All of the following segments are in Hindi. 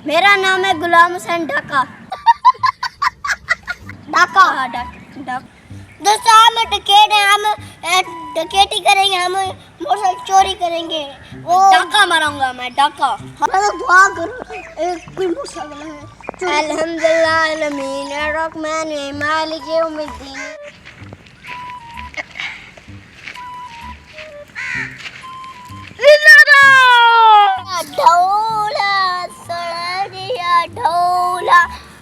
मेरा नाम है गुलाम हुसैन ढाका। ढाका दोस्तों, हम डकैत हैं, हम डकैती करेंगे, हम मोटरसाइकिल चोरी करेंगे। वो डाका मारूंगा मैं, डाका। हमारा दुआ करो, कोई मोटरसाइकिल है। अल्हम्दुलिल्लाह अलमीन अर्रहमान मालिक यौमिद्दीन। ढोला सड़िया ढोला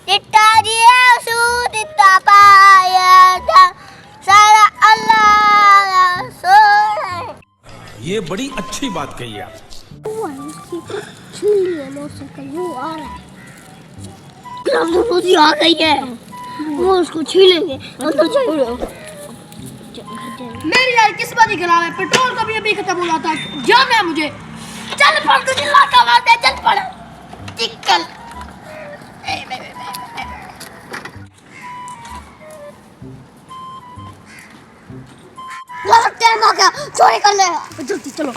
इट्टा दिया सूद इट्टा पाया था सारा अल्लाह सोना। ये बड़ी अच्छी बात कही आप। वो आ रहा है, रोजी आ गई है, वो उसको छीलेंगे। मेरी यार किस्मत ही खराब है, पेट्रोल का भी अभी खत्म हो जाता है, जाना है मुझे। चल पड़, तुझे लाका मारते हैं, चल पड़ चिकल। टाइम आ गया, चोरी कर ले, जल्दी चलो।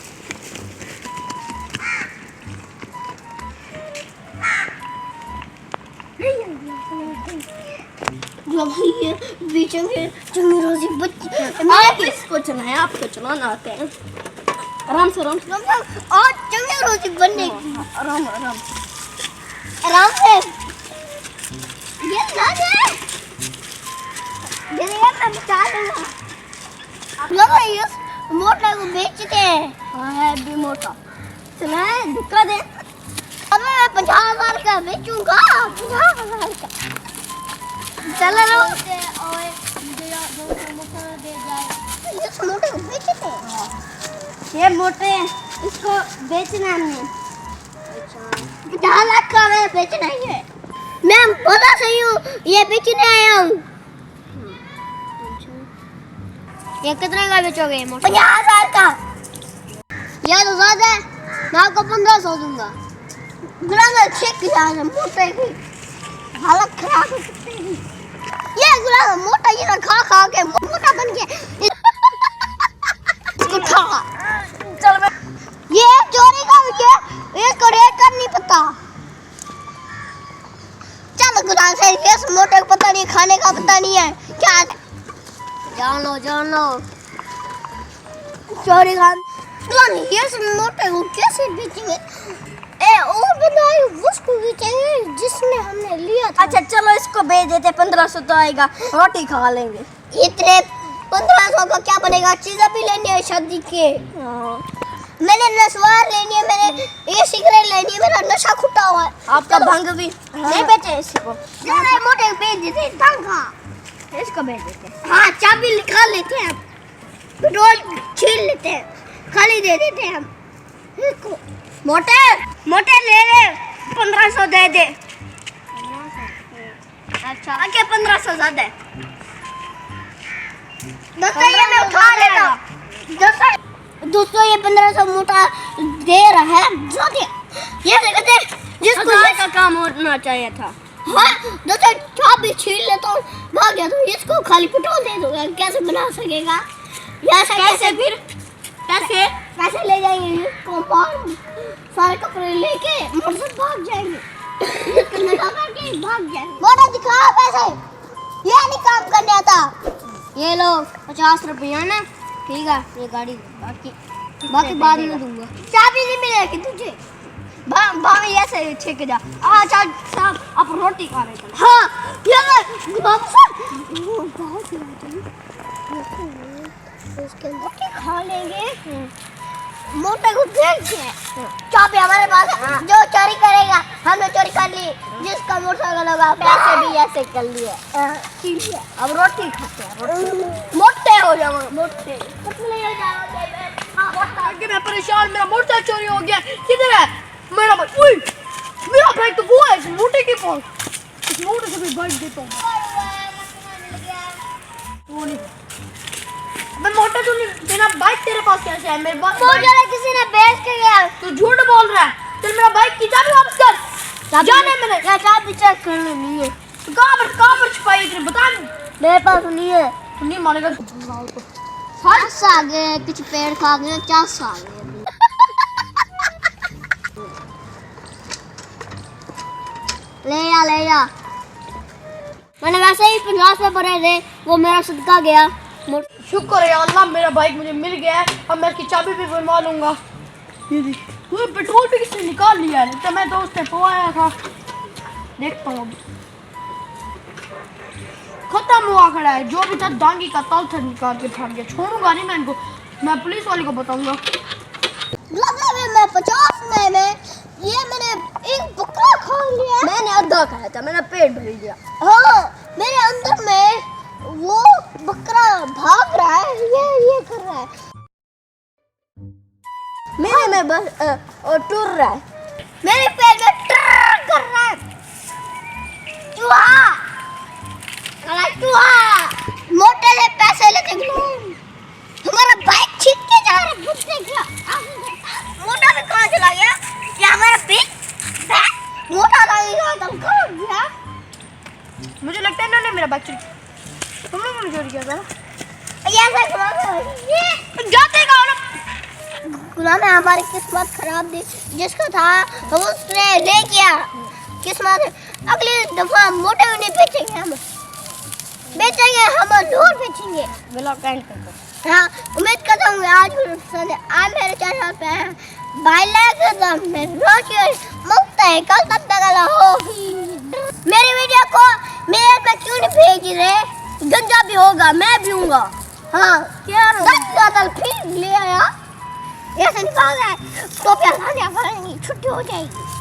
ये बीच में चंगी रोजी बच्ची आप इसको चलाएं, आपको चलाना आते हैं। आराम से और चंगी रोजी बनने की। आराम आराम आराम से ये ना दे, ये मैं बता दूंगा। आप लोग ये मोटा को बेचते हैं। हाँ है भी मोटा, चलाए धक्का दे। अब मैं 50,000 का बेचूंगा, 50,000 का। चल लो और दे जाए। ये मोटे को बेचते हैं, ये मोटे इसको बेचना हमने। 50 लाख का मैं बेचना ही है। मैं बता सही हूँ, ये बेचने आया हूँ। ये कितने का बेचोगे? 50,000 का। ये तो ज्यादा है, मैं आपको 1500 दूंगा। गुलाम चेक किया मोटे की हालत खराब हो सकती है। ये गुलाम मोटा ये खा खा के मोटा बन गया। इसको खा चल मैं ये चोरी का ये इसको रेट कर नहीं पता। चल गुलाम से इस मोटे को पता नहीं, खाने का पता नहीं है क्या। जान लो चोरी खान ये मोटे को कैसे बेचेंगे? और बनाई उसको बेचेंगे जिसने हमने लिया था। अच्छा चलो इसको बेच देते, 1500 तो आएगा, रोटी खा लेंगे। इतने 1500 का क्या बनेगा? चीज़ें भी लेनी है शादी के। मैंने नस्वार लेनी है, मैंने ये सिगरेट लेनी है, मेरा नशा खुटा हुआ है। आपका भंग भी नहीं बेचे इसको। जरा मोटे बेच देते तंगा, इसको बेच देते। हाँ चाबी लिखा लेते हैं, पेट्रोल छीन लेते हैं, खाली दे देते हैं हम इसको। मोटे ले ले, 1500 दे दे। अच्छा आगे 1500 ज्यादा है। दोस्तों ये मैं उठा लेता। दोस्तों ये 1500 मोटा दे रहा है। ये देखते जिसको हजार का काम होना चाहिए था। हाँ दोस्तों चाबी छीन ले तो भाग गया, तो इसको खाली पेट्रोल दे दूंगा, कैसे बना सकेगा? कैसे फिर पैसे ले जाएंगे इसको, सारे कपड़े लेके मोटर भाग जाएंगे। भाग जाएंगे। मोटा दिखा पैसे, ये नहीं काम करने आता। ये लो 50 रुपया ना, ठीक है ये गाड़ी, बाकी बाद में दूंगा। चाबी नहीं मिलेगी तुझे। भाभी ऐसे छेक जा। अच्छा साहब आप रोटी खा रहे थे। हाँ ये बाबू इसके अंदर खा लेंगे। मोटे को देख के चाबी हमारे पास है, जो चोरी करेगा हमने चोरी कर ली, जिसका मोटरसाइकिल होगा पैसे भी ऐसे कर लिए। ठीक है अब रोटी खाते हैं, मोटे हो जाओगे मोटे। मैं परेशान, मेरा मोटर चोरी हो गया। किधर है मेरा भाई? उई, मेरा भाई तो वो है इस मोटे के पास। इस मोटे से भी बाइक देता हूँ मैं। मोटा तो नहीं, मेरा बाइक तेरे पास कैसे है? मेरे पास किसी ने बेच के गया। तू झूठ बोल रहा है। चल मेरा बाइक की चाबी वापस कर। जाने मैंने चाबी चेक करने नहीं है। कहाँ पर छुपाई थी बता। मेरे पास नहीं है। तू नहीं मानेगा। चास आ गए, कुछ पेड़ खा गए, चास आ गए। ले जा। मैंने वैसे ही 50 में भरे थे, वो मेरा सदका गया। शुक्र है अल्लाह, मेरा बाइक मुझे मिल गया है। अब मैं इसकी चाबी भी बनवा लूंगा। ये पेट्रोल भी किसने निकाल लिया है, तो मैं तो उसने पवाया था। देखता हूँ खत्म हुआ खड़ा है। जो भी था डांगी का तल था निकाल के भाग गया। छोड़ूंगा नहीं मैं इनको, मैं पुलिस वाले को बताऊंगा। मैं 50 में ये मैंने एक बकरा खा लिया। मैंने आधा खाया था, मेरा पेट भर गया। हाँ, मेरे अंदर में वो बकरा भाग रहा है, ये कर रहा है मेरे में बस और टूर रहा है, मेरे पेट में ट्रर कर रहा है। चूहा मोटे से पैसे लेते हमारा बाइक छीन के जा रहा है। मोटा भी कहाँ चला गया? क्या हमारा बैग मोटा गया? मुझे लगता है इन्होंने मेरा बाइक चोरी, तुम लोगों ने चोरी किया था। जाते गुलाम है, हमारी किस्मत खराब थी। जिसका था तो उसने ले किया किस्मत। अगली दफा मोटे भी नहीं बेचेंगे, हम दूर बेचेंगे। हाँ, उम्मीद करता हूँ आज मेरे चैनल पे भाई मुफ्त है। कल तक होगी मेरी वीडियो को मेरे पे क्यों नहीं भेज रहे? गंजा भी होगा, मैं भी हूँगा। हाँ, क्या फिर ले आया, ऐसे निकाल रहा है तो छुट्टी हो जाएगी।